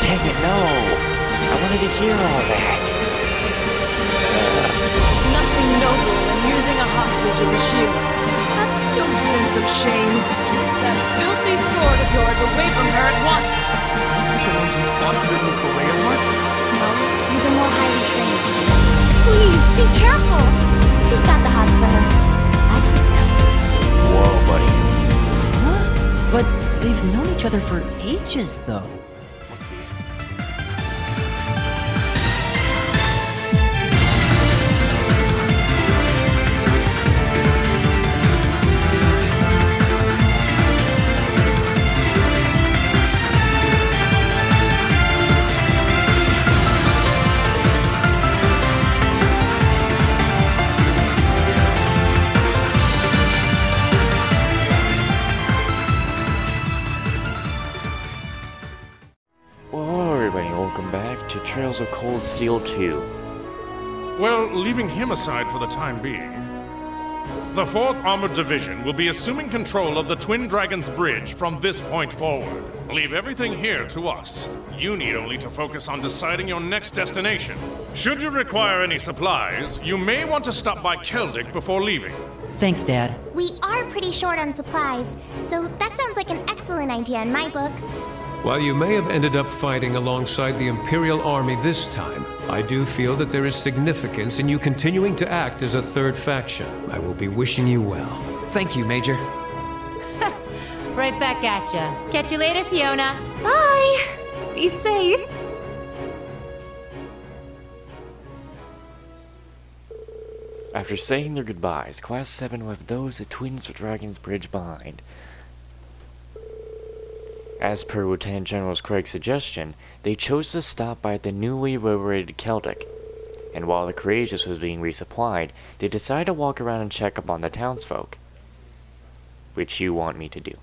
Dang it, no! I wanted to hear all that. Nothing noble than using a hostage as a shield. Have no sense of shame. Get that filthy sword of yours away from her at once. These are the ones who fought during the Korea War? No, these are more highly trained. Please, be careful! He's got the hots for her. I can tell. Whoa, buddy. Huh? But they've known each other for ages, though. What's the... Whoa, everybody, welcome back to Trails of Cold Steel 2. Well, leaving him aside for the time being, the 4th Armored Division will be assuming control of the Twin Dragons Bridge from this point forward. Leave everything here to us. You need only to focus on deciding your next destination. Should you require any supplies, you may want to stop by Keldic before leaving. Thanks, Dad. We are pretty short on supplies, so that sounds like an excellent idea in my book. While you may have ended up fighting alongside the Imperial Army this time, I do feel that there is significance in you continuing to act as a third faction. I will be wishing you well. Thank you, Major. Right back at ya. Catch you later, Fiona. Bye! Be safe. After saying their goodbyes, Class 7 left those at Twin Dragons Bridge behind. As per Lieutenant General Craig's suggestion, they chose to stop by the newly liberated Keldic, and while the Courageous was being resupplied, they decided to walk around and check up on the townsfolk. Which you want me to do.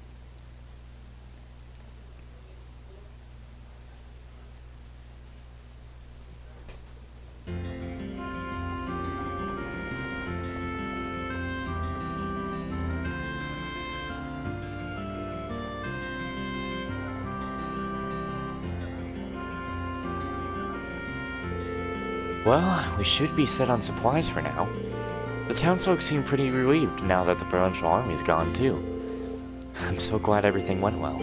Well, we should be set on supplies for now. The townsfolk seem pretty relieved now that the provincial army's gone too. I'm so glad everything went well.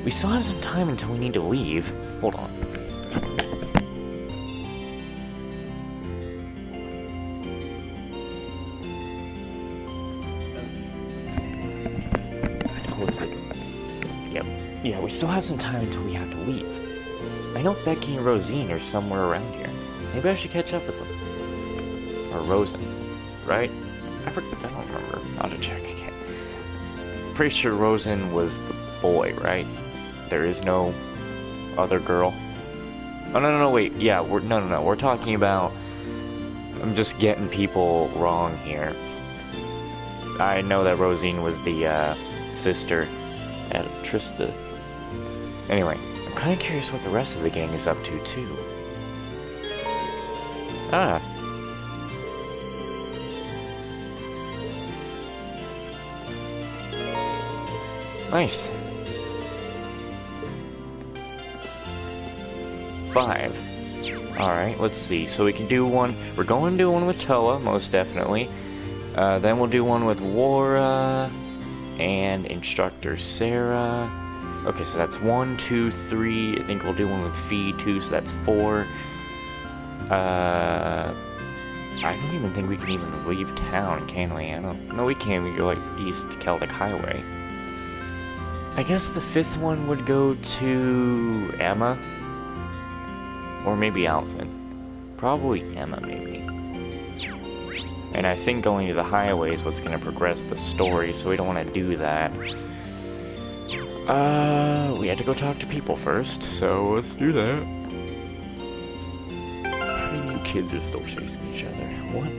We still have some time until we need to leave. Hold on. Yeah, we still have some time until we have to leave. I know Becky and Rosine are somewhere around here. Maybe I should catch up with them. Or Rosen, right? I don't remember. I'll have to check again. Pretty sure Rosen was the boy, right? There is no other girl. Oh, no, wait. Yeah, we're talking about... I'm just getting people wrong here. I know that Rosine was the, sister at Trista. Anyway, I'm kind of curious what the rest of the gang is up to, too. Ah. Nice. 5. Alright, let's see. So we can do one... We're going to do one with Towa, most definitely. Then we'll do one with Wara and Instructor Sarah. Okay, so that's 1, 2, 3. I think we'll do one with Fee too, so that's 4. I don't even think we can even leave town, can we? No, we can't. We go like east to Celtic Highway. I guess the 5th one would go to Emma. Or maybe Alvin. Probably Emma, maybe. And I think going to the highway is what's going to progress the story, so we don't want to do that. We had to go talk to people first, so let's do that. How many new kids are still chasing each other? What?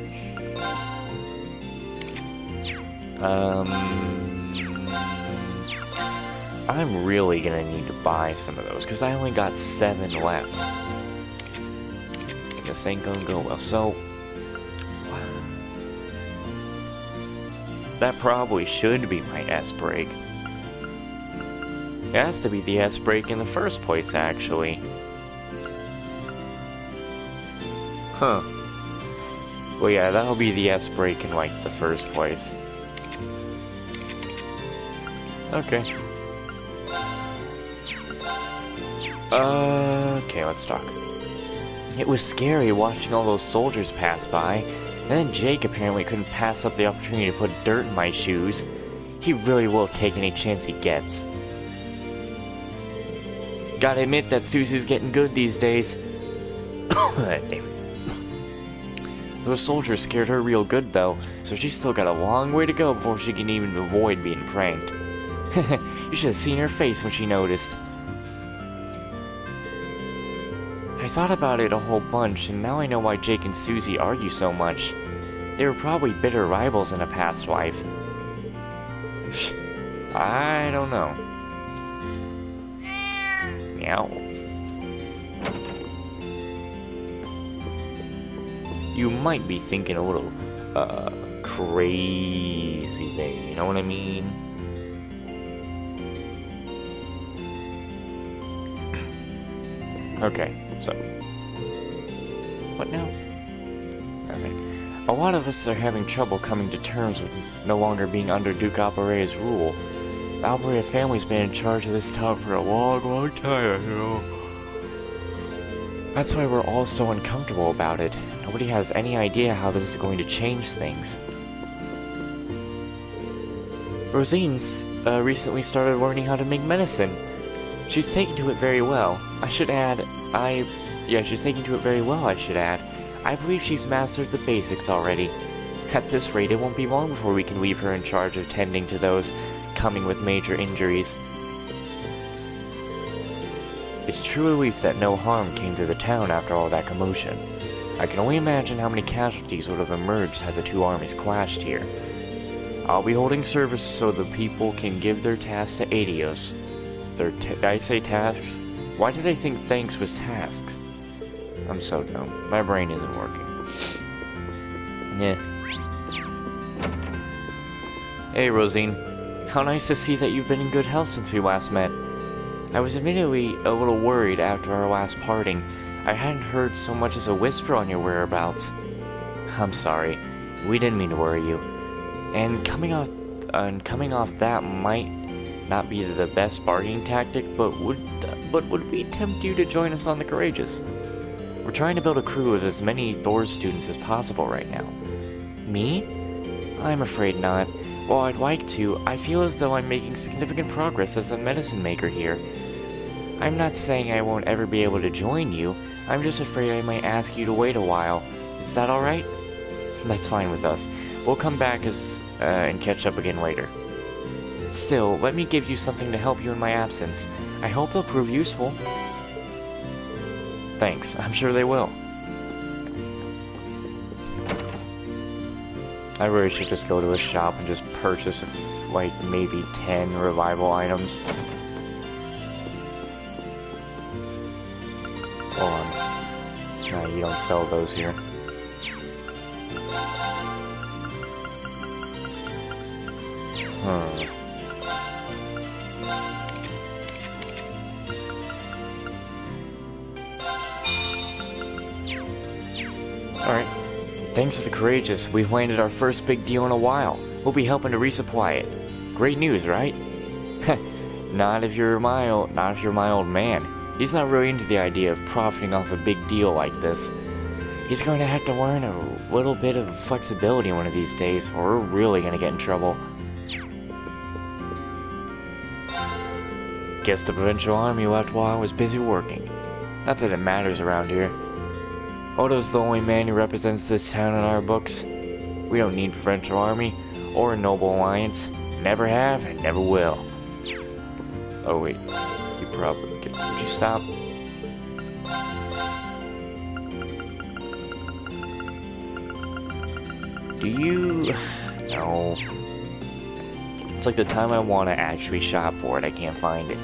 I'm really gonna need to buy some of those, because I only got 7 left. This ain't gonna go well, so... That probably should be my S break. It has to be the S-break in the first place, actually. Huh. Well, yeah, that'll be the S-break in, like, the first place. Okay. Okay, let's talk. It was scary watching all those soldiers pass by, and then Jake apparently couldn't pass up the opportunity to put dirt in my shoes. He really will take any chance he gets. Gotta admit that Susie's getting good these days. Damn it. Those soldiers scared her real good though, so she's still got a long way to go before she can even avoid being pranked. You should have seen her face when she noticed. I thought about it a whole bunch, and now I know why Jake and Susie argue so much. They were probably bitter rivals in a past life. I don't know. Meow. You might be thinking a little, crazy there, you know what I mean? Okay, so... what now? Nothing. A lot of us are having trouble coming to terms with no longer being under Duke Albarea's rule. The Albarea family's been in charge of this town for a long, long time, you know. That's why we're all so uncomfortable about it. Nobody has any idea how this is going to change things. Rosine's recently started learning how to make medicine. She's taken to it very well. She's taken to it very well, I should add. I believe she's mastered the basics already. At this rate, it won't be long before we can leave her in charge of tending to those coming with major injuries. It's true relief that no harm came to the town after all that commotion. I can only imagine how many casualties would have emerged had the two armies clashed here. I'll be holding service so the people can give their tasks to Adios. Did I say tasks? Why did I think thanks was tasks? I'm so dumb. My brain isn't working. Yeah. Hey, Rosine. How nice to see that you've been in good health since we last met. I was admittedly a little worried after our last parting. I hadn't heard so much as a whisper on your whereabouts. I'm sorry. We didn't mean to worry you. And coming off that might not be the best bargaining tactic, but would we tempt you to join us on the Courageous? We're trying to build a crew of as many Thor students as possible right now. Me? I'm afraid not. While I'd like to, I feel as though I'm making significant progress as a medicine maker here. I'm not saying I won't ever be able to join you. I'm just afraid I might ask you to wait a while. Is that alright? That's fine with us. We'll come back and catch up again later. Still, let me give you something to help you in my absence. I hope they'll prove useful. Thanks, I'm sure they will. I really should just go to a shop and just purchase, like, maybe 10 revival items. Hold on. No, you don't sell those here. Huh. Alright. Thanks to the Courageous, we've landed our first big deal in a while. We'll be helping to resupply it. Great news, right? Not if you're my old man. He's not really into the idea of profiting off a big deal like this. He's going to have to learn a little bit of flexibility one of these days, or we're really going to get in trouble. Guess the Provincial Army left while I was busy working. Not that it matters around here. Odo's the only man who represents this town in our books. We don't need Provincial Army or a Noble Alliance. Never have and never will. Oh wait, you probably could. Would you stop? Do you... No. It's like the time I want to actually shop for it, I can't find it.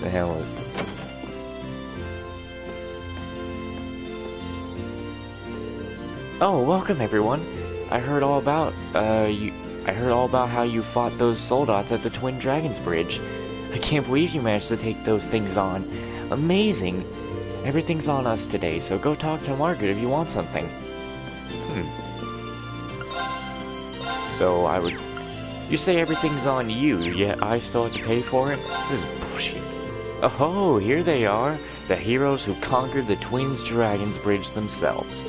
The hell is this? Oh, welcome everyone. I heard all about how you fought those soldats at the Twin Dragons Bridge. I can't believe you managed to take those things on. Amazing. Everything's on us today, so go talk to Margaret if you want something. So I would... You say everything's on you, yet I still have to pay for it? This is bullshit. Oh, here they are. The heroes who conquered the Twins Dragons Bridge themselves.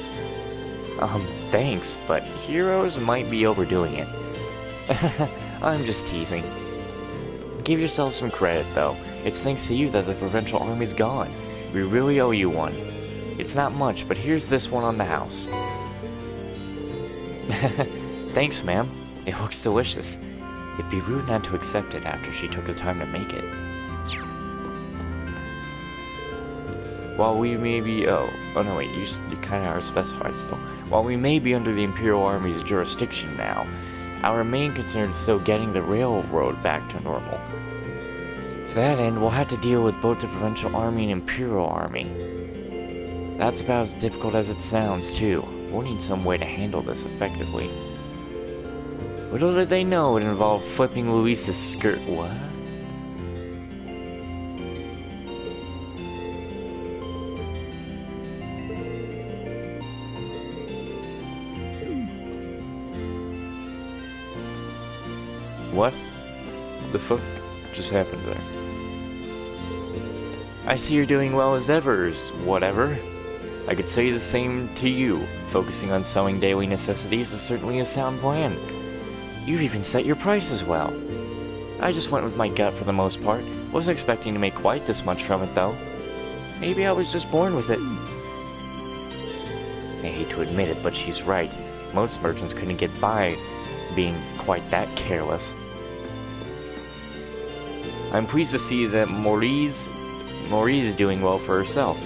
Thanks, but heroes might be overdoing it. I'm just teasing. Give yourself some credit, though. It's thanks to you that the Provincial Army's gone. We really owe you one. It's not much, but here's this one on the house. Thanks, ma'am. It looks delicious. It'd be rude not to accept it after she took the time to make it. While we may be... Oh no, wait, you kind of are specified still. While we may be under the Imperial Army's jurisdiction now, our main concern is still getting the railroad back to normal. To that end, we'll have to deal with both the Provincial Army and Imperial Army. That's about as difficult as it sounds, too. We'll need some way to handle this effectively. Little did they know it involved flipping Luis's skirt. What? What the fuck just happened there? I see you're doing well as ever, whatever. I could say the same to you. Focusing on selling daily necessities is certainly a sound plan. You've even set your prices well. I just went with my gut for the most part. Wasn't expecting to make quite this much from it, though. Maybe I was just born with it. I hate to admit it, but she's right. Most merchants couldn't get by being quite that careless. I'm pleased to see that Maurice is doing well for herself.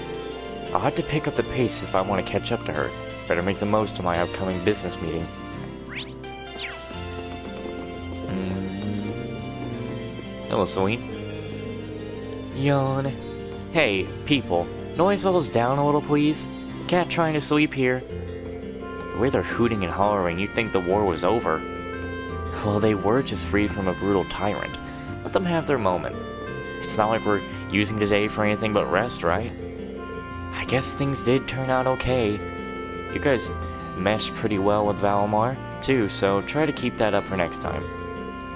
I'll have to pick up the pace if I want to catch up to her. Better make the most of my upcoming business meeting. Hello, sweet. Yawn. Hey, people. Noise levels down a little, please. Cat trying to sleep here. The way they're hooting and hollering, you'd think the war was over. Well, they were just freed from a brutal tyrant. Let them have their moment. It's not like we're using the day for anything but rest, right? I guess things did turn out okay. You guys meshed pretty well with Valimar, too, so try to keep that up for next time.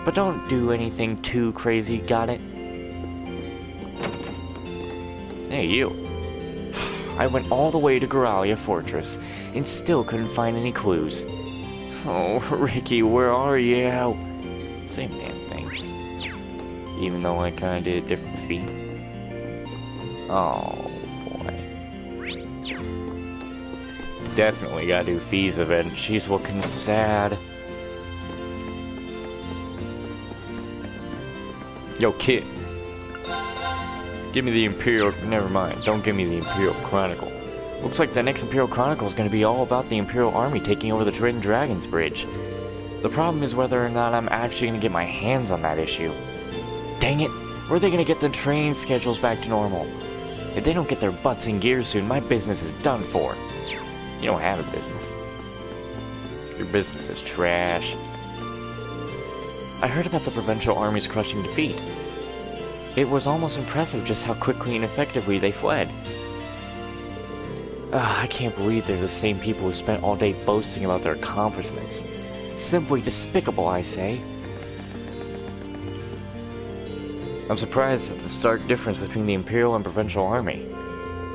But don't do anything too crazy, got it? Hey, you. I went all the way to Goralia Fortress, and still couldn't find any clues. Oh, Ricky, where are you? Same damn thing. Even though I kinda did a different feat. Oh, boy. Definitely gotta do Fee's event. She's looking sad. Yo, kid. Give me the Imperial... Never mind. Don't give me the Imperial Chronicle. Looks like the next Imperial Chronicle is going to be all about the Imperial Army taking over the Twin Dragons Bridge. The problem is whether or not I'm actually going to get my hands on that issue. Dang it! Where are they going to get the train schedules back to normal? If they don't get their butts in gear soon, my business is done for. You don't have a business. Your business is trash. I heard about the Provincial Army's crushing defeat. It was almost impressive just how quickly and effectively they fled. I can't believe they're the same people who spent all day boasting about their accomplishments. Simply despicable, I say. I'm surprised at the stark difference between the Imperial and Provincial Army.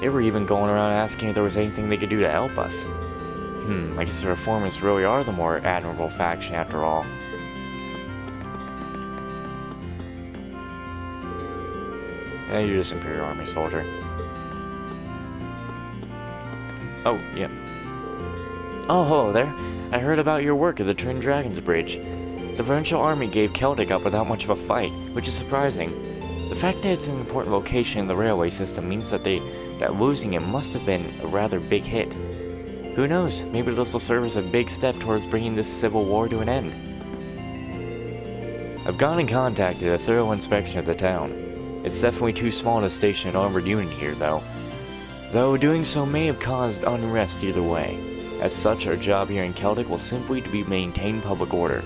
They were even going around asking if there was anything they could do to help us. I guess the Reformers really are the more admirable faction after all. Yeah, you're just Imperial Army soldier. Oh, yeah. Oh, hello there. I heard about your work at the Twin Dragons Bridge. The Provincial Army gave Celtic up without much of a fight, which is surprising. The fact that it's an important location in the railway system means that losing it must have been a rather big hit. Who knows, maybe this will serve as a big step towards bringing this civil war to an end. I've gone and contacted a thorough inspection of the town. It's definitely too small to station an armored unit here, though. Though doing so may have caused unrest either way. As such, our job here in Celtic will simply be to maintain public order.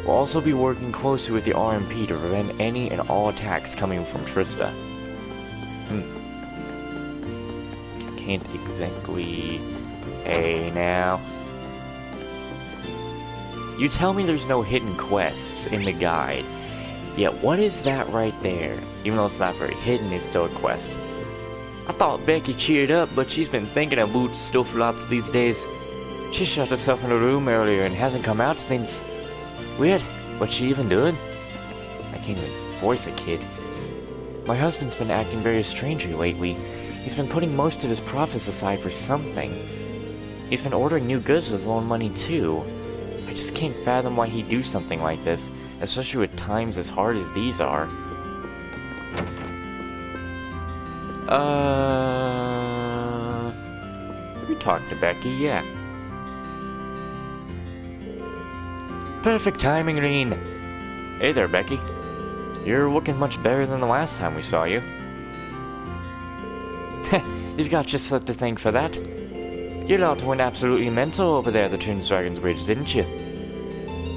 We'll also be working closely with the RMP to prevent any and all attacks coming from Trista. Can't exactly... Hey, now. You tell me there's no hidden quests in the guide. Yeah, what is that right there? Even though it's not very hidden, it's still a quest. I thought Becky cheered up, but she's been thinking about stuff lots these days. She shut herself in a room earlier and hasn't come out since. Weird. What's she even doing? I can't even voice a kid. My husband's been acting very strangely lately. He's been putting most of his profits aside for something. He's been ordering new goods with loan money too. I just can't fathom why he'd do something like this, especially with times as hard as these are. We talked to Becky, yeah. Perfect timing, Reen. Hey there, Becky. You're looking much better than the last time we saw you. You've got yourself to thank for that. Your lot went absolutely mental over there at the Twin Dragons Bridge, didn't you?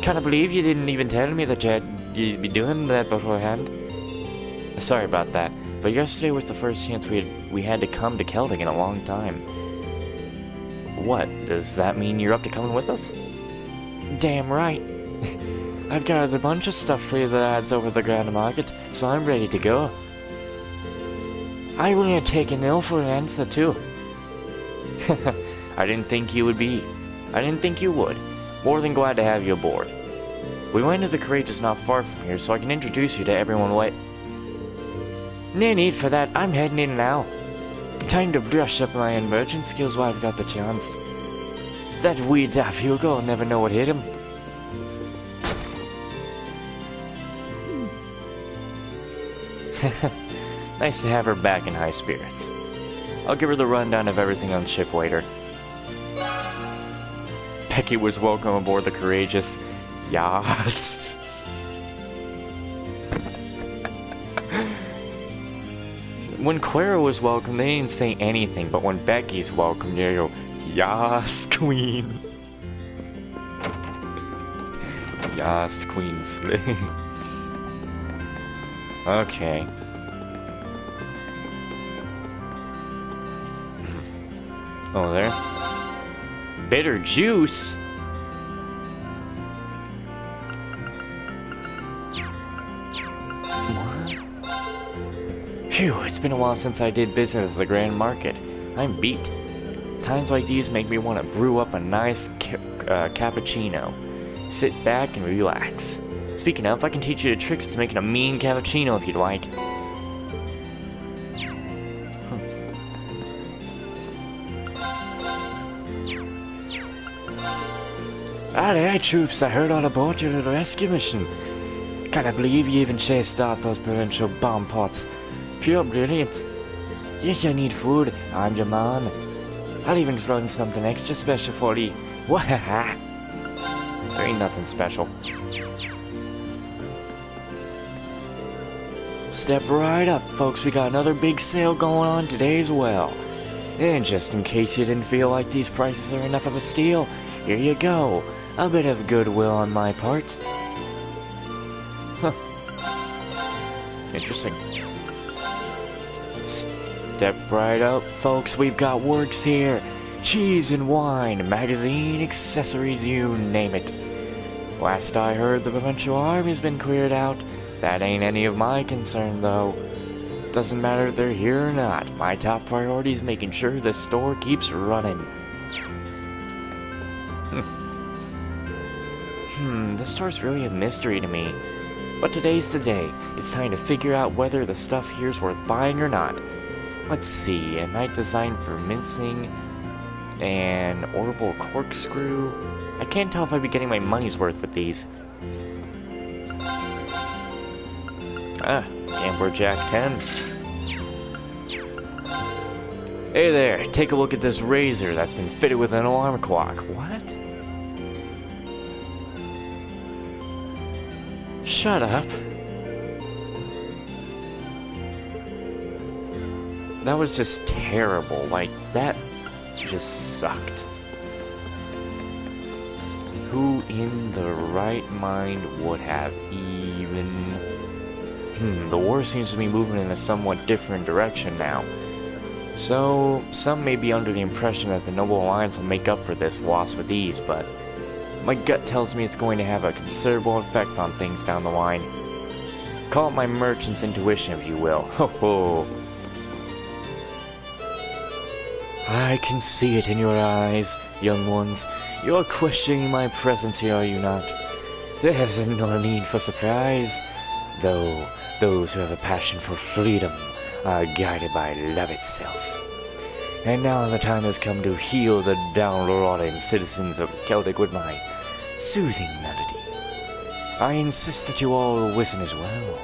Can't believe you didn't even tell me that you'd be doing that beforehand. Sorry about that, but yesterday was the first chance we had to come to Celtic in a long time. What, does that mean you're up to coming with us? Damn right. I've gathered a bunch of stuff for the lads over the Grand Market, so I'm ready to go. I will take an ill for an answer too. I didn't think you would. More than glad to have you aboard. We went to the Courageous not far from here, so I can introduce you to everyone No need for that, I'm heading in now. Time to brush up my merchant skills while I've got the chance. That wee daft Hugo will never know what hit him. Nice to have her back in high spirits. I'll give her the rundown of everything on ship later. Becky was welcome aboard the Courageous. Yas. When Clara was welcome, they didn't say anything, but when Becky's welcome, they go, Yas, Queen. Yas, Queen Slay. Okay. Oh, there. Bitter juice? What? Phew, it's been a while since I did business at the Grand Market. I'm beat. Times like these make me want to brew up a nice cappuccino. Sit back and relax. Speaking of, I can teach you the tricks to making a mean cappuccino if you'd like. Aye, troops, I heard all about your little rescue mission. Can't believe you even chased out those provincial bomb pots. Pure brilliant. If you need food, I'm your man. I'll even throw in something extra special for you. Wahaha! There ain't nothing special. Step right up, folks. We got another big sale going on today as well. And just in case you didn't feel like these prices are enough of a steal, here you go. A bit of goodwill on my part. Huh. Interesting. Step right up, folks. We've got works here. Cheese and wine, magazine, accessories, you name it. Last I heard, the provincial army's been cleared out. That ain't any of my concern, though. Doesn't matter if they're here or not. My top priority is making sure the store keeps running. This store's really a mystery to me. But today's the day. It's time to figure out whether the stuff here's worth buying or not. Let's see, a knife designed for mincing, an orbital corkscrew. I can't tell if I'd be getting my money's worth with these. Gambler Jack 10. Hey there, take a look at this razor that's been fitted with an alarm clock. What? Shut up. That was just terrible. Like, that just sucked. who in the right mind would have even... the war seems to be moving in a somewhat different direction now. So, some may be under the impression that the Noble Alliance will make up for this loss with ease, but my gut tells me it's going to have a considerable effect on things down the line. Call it my merchant's intuition, if you will. Ho ho! I can see it in your eyes, young ones. You're questioning my presence here, are you not? There's no need for surprise, though those who have a passion for freedom are guided by love itself. And now the time has come to heal the downtrodden citizens of Celtic with my soothing melody. I insist that you all listen as well.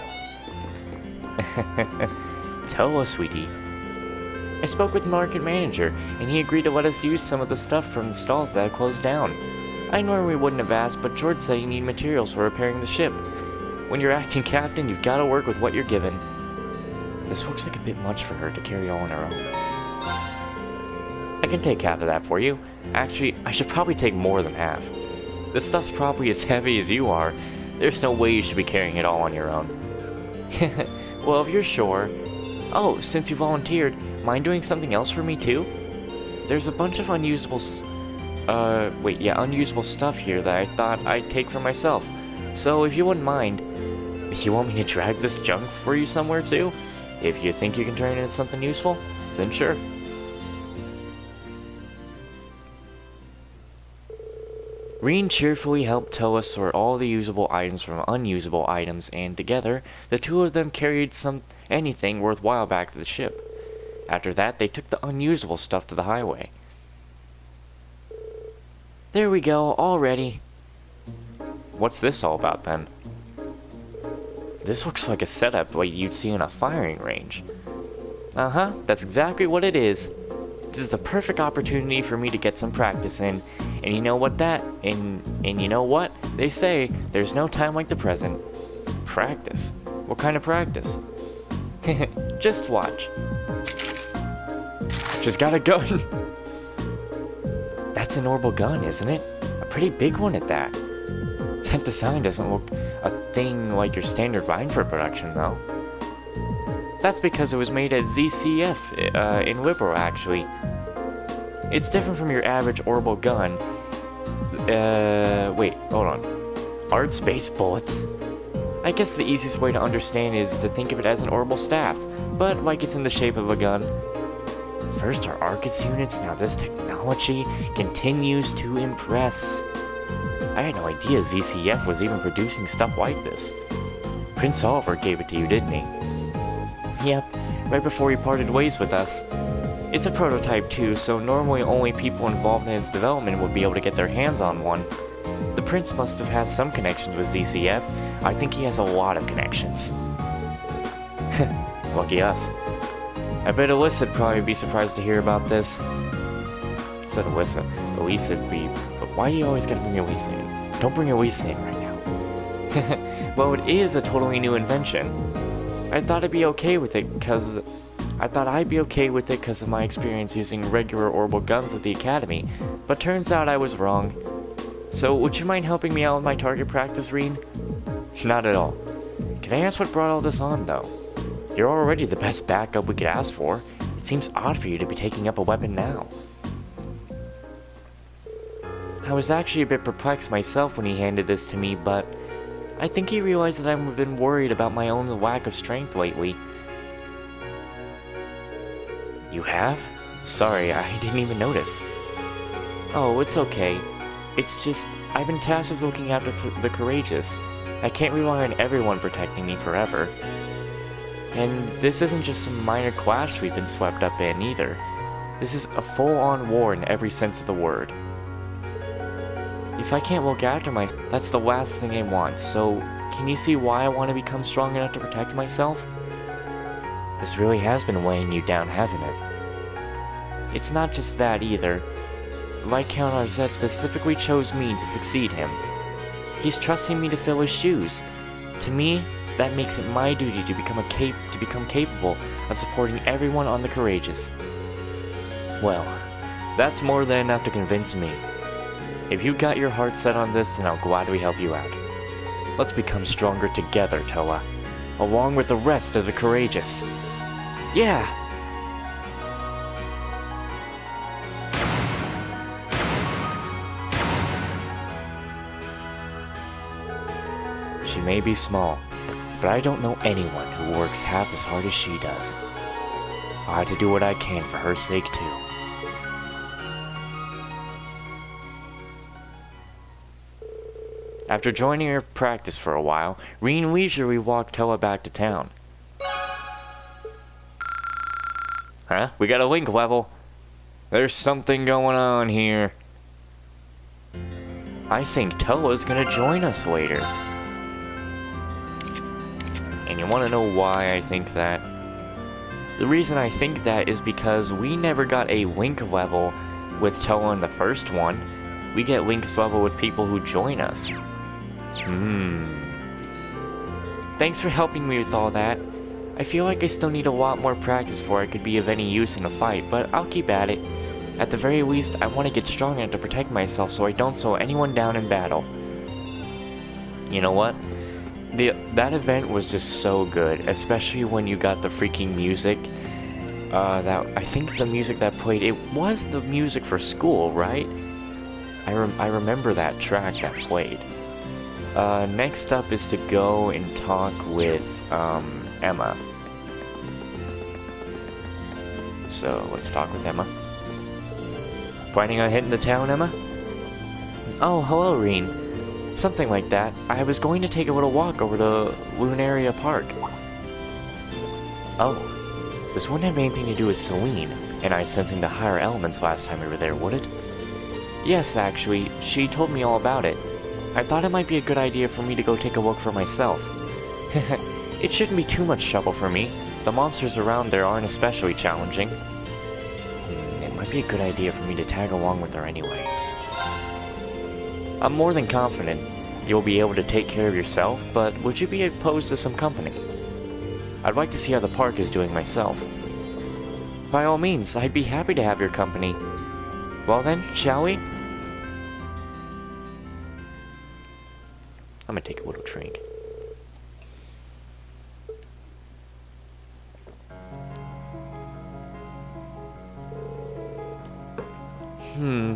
Towa, sweetie. I spoke with the market manager, and he agreed to let us use some of the stuff from the stalls that had closed down. I normally wouldn't have asked, but George said you need materials for repairing the ship. When you're acting captain, you've got to work with what you're given. This looks like a bit much for her to carry all on her own. I can take half of that for you. Actually, I should probably take more than half. This stuff's probably as heavy as you are. There's no way you should be carrying it all on your own. Well, if you're sure... Oh, since you volunteered, mind doing something else for me too? There's a bunch of unusable stuff here that I thought I'd take for myself. So if you wouldn't mind, you want me to drag this junk for you somewhere too? If you think you can turn it into something useful, then sure. Reen cheerfully helped Towa sort all the usable items from unusable items, and together, the two of them carried anything worthwhile back to the ship. After that, they took the unusable stuff to the highway. There we go, all ready. What's this all about then? This looks like a setup like you'd see in a firing range. Uh-huh, that's exactly what it is. This is the perfect opportunity for me to get some practice in. And you know what you know what? They say there's no time like the present. Practice? What kind of practice? Just watch. She's got a gun. That's an orbital gun, isn't it? A pretty big one at that. That design doesn't look a thing like your standard Reinford production, though. That's because it was made at ZCF in Whipple, actually. It's different from your average orbital gun. Wait, hold on. Art-based bullets? I guess the easiest way to understand is to think of it as an orbital staff, but like it's in the shape of a gun. First our Arcus units, now this technology continues to impress. I had no idea ZCF was even producing stuff like this. Prince Oliver gave it to you, didn't he? Yep, right before he parted ways with us. It's a prototype too, so normally only people involved in its development would be able to get their hands on one. The Prince must have had some connections with ZCF. I think he has a lot of connections. Lucky us. I bet Alyssa'd probably be surprised to hear about this. Said Alyssa. Alyssa'd be... But why do you always gotta bring Alyssa in? Don't bring Alyssa in right now. Well, it is a totally new invention. I thought I'd be okay with it because of my experience using regular orbital guns at the Academy, but turns out I was wrong. So, would you mind helping me out with my target practice, Reen? Not at all. Can I ask what brought all this on, though? You're already the best backup we could ask for. It seems odd for you to be taking up a weapon now. I was actually a bit perplexed myself when he handed this to me, but I think he realized that I've been worried about my own lack of strength lately. You have? Sorry, I didn't even notice. Oh, it's okay. It's just, I've been tasked with looking after the courageous. I can't rely on everyone protecting me forever. And this isn't just some minor clash we've been swept up in, either. This is a full-on war in every sense of the word. If I can't look after myself, that's the last thing I want, so can you see why I want to become strong enough to protect myself? This really has been weighing you down, hasn't it? It's not just that either. Viscount Arzette specifically chose me to succeed him. He's trusting me to fill his shoes. To me, that makes it my duty to become capable of supporting everyone on the courageous. Well, that's more than enough to convince me. If you got your heart set on this, then I'll gladly help you out. Let's become stronger together, Towa, along with the rest of the courageous. Yeah! She may be small, but I don't know anyone who works half as hard as she does. I'll have to do what I can for her sake, too. After joining her practice for a while, Reen and leisurely walked Towa back to town. Huh? We got a link level. There's something going on here. I think Towa's gonna join us later. And you wanna know why I think that? The reason I think that is because we never got a link level with Towa in the first one. We get links level with people who join us. Thanks for helping me with all that. I feel like I still need a lot more practice before I could be of any use in a fight, but I'll keep at it. At the very least, I want to get strong enough to protect myself so I don't slow anyone down in battle. You know what? That event was just so good, especially when you got the freaking music. I think the music that played, it was the music for school, right? I remember that track that played. Next up is to go and talk with, Emma. So, let's talk with Emma. Planning on hitting the town, Emma? Oh, hello, Reen. Something like that. I was going to take a little walk over to Lunaria Park. Oh, this wouldn't have anything to do with Celine and I sensing the higher elements last time we were there, would it? Yes, actually, she told me all about it. I thought it might be a good idea for me to go take a look for myself. It shouldn't be too much trouble for me. The monsters around there aren't especially challenging. It might be a good idea for me to tag along with her anyway. I'm more than confident you'll be able to take care of yourself, but would you be opposed to some company? I'd like to see how the park is doing myself. By all means, I'd be happy to have your company. Well then, shall we? I'm gonna take a little drink.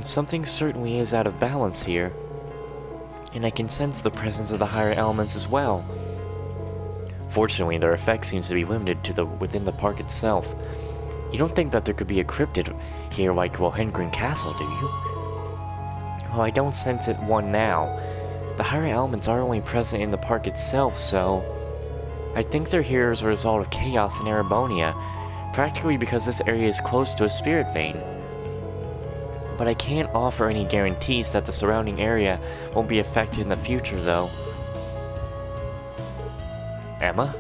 Something certainly is out of balance here. And I can sense the presence of the higher elements as well. Fortunately, their effect seems to be limited to within the park itself. You don't think that there could be a cryptid here like Lohengrin Castle, do you? Well, I don't sense one now. The higher elements are only present in the park itself, so I think they're here as a result of chaos in Erebonia, practically because this area is close to a spirit vein. But I can't offer any guarantees that the surrounding area won't be affected in the future, though. Emma?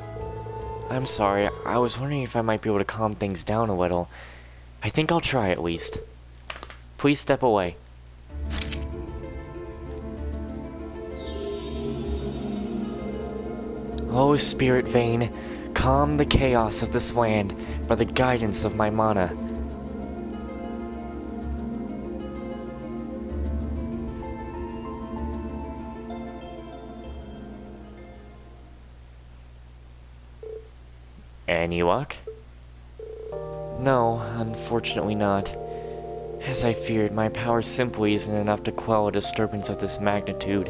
I'm sorry, I was wondering if I might be able to calm things down a little. I think I'll try at least. Please step away. Oh, Spirit Vein, calm the chaos of this land by the guidance of my mana. Any luck? No, unfortunately not. As I feared, my power simply isn't enough to quell a disturbance of this magnitude.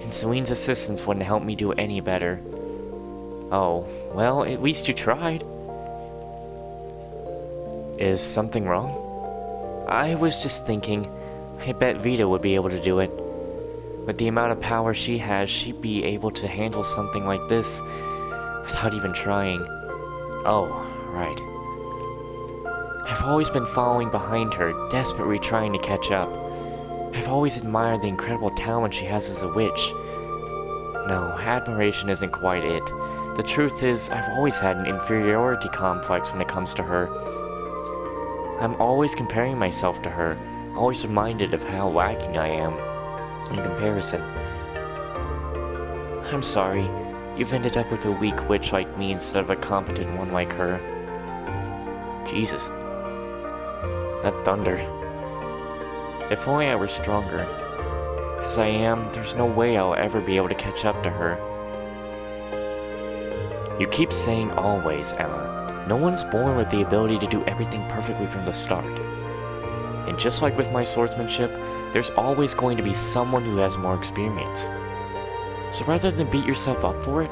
And Celine's assistance wouldn't help me do any better. Oh, well, at least you tried. Is something wrong? I was just thinking, I bet Vita would be able to do it. With the amount of power she has, she'd be able to handle something like this without even trying. Oh, right. I've always been following behind her, desperately trying to catch up. I've always admired the incredible talent she has as a witch. No, admiration isn't quite it. The truth is, I've always had an inferiority complex when it comes to her. I'm always comparing myself to her, always reminded of how lacking I am in comparison. I'm sorry, you've ended up with a weak witch like me instead of a competent one like her. Jesus. That thunder. If only I were stronger. As I am, there's no way I'll ever be able to catch up to her. You keep saying always, Emma. No one's born with the ability to do everything perfectly from the start. And just like with my swordsmanship, there's always going to be someone who has more experience. So rather than beat yourself up for it,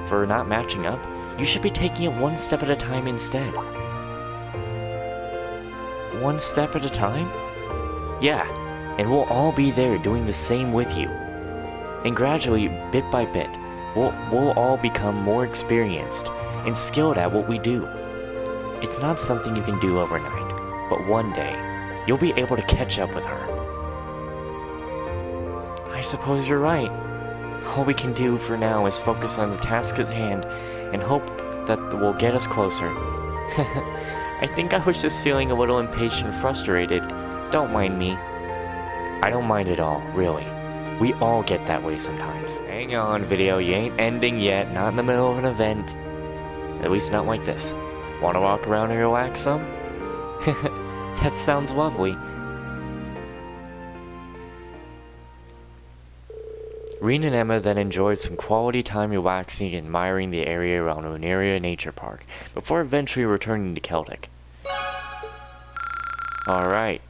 for not matching up, you should be taking it one step at a time instead. One step at a time? Yeah, and we'll all be there doing the same with you. And gradually, bit by bit, we'll all become more experienced and skilled at what we do. It's not something you can do overnight, but one day, you'll be able to catch up with her. I suppose you're right. All we can do for now is focus on the task at hand and hope that will get us closer. I think I was just feeling a little impatient and frustrated. Don't mind me. I don't mind at all, really. We all get that way sometimes. Hang on, video, you ain't ending yet, not in the middle of an event. At least not like this. Wanna walk around and relax some? That sounds lovely. Reen and Emma then enjoyed some quality time relaxing and admiring the area around Lunaria Nature Park, before eventually returning to Celtic. Alright.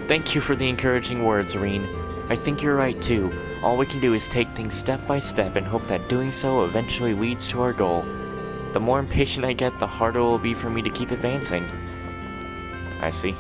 Thank you for the encouraging words, Reen. I think you're right too. All we can do is take things step by step and hope that doing so eventually leads to our goal. The more impatient I get, the harder it will be for me to keep advancing. I see.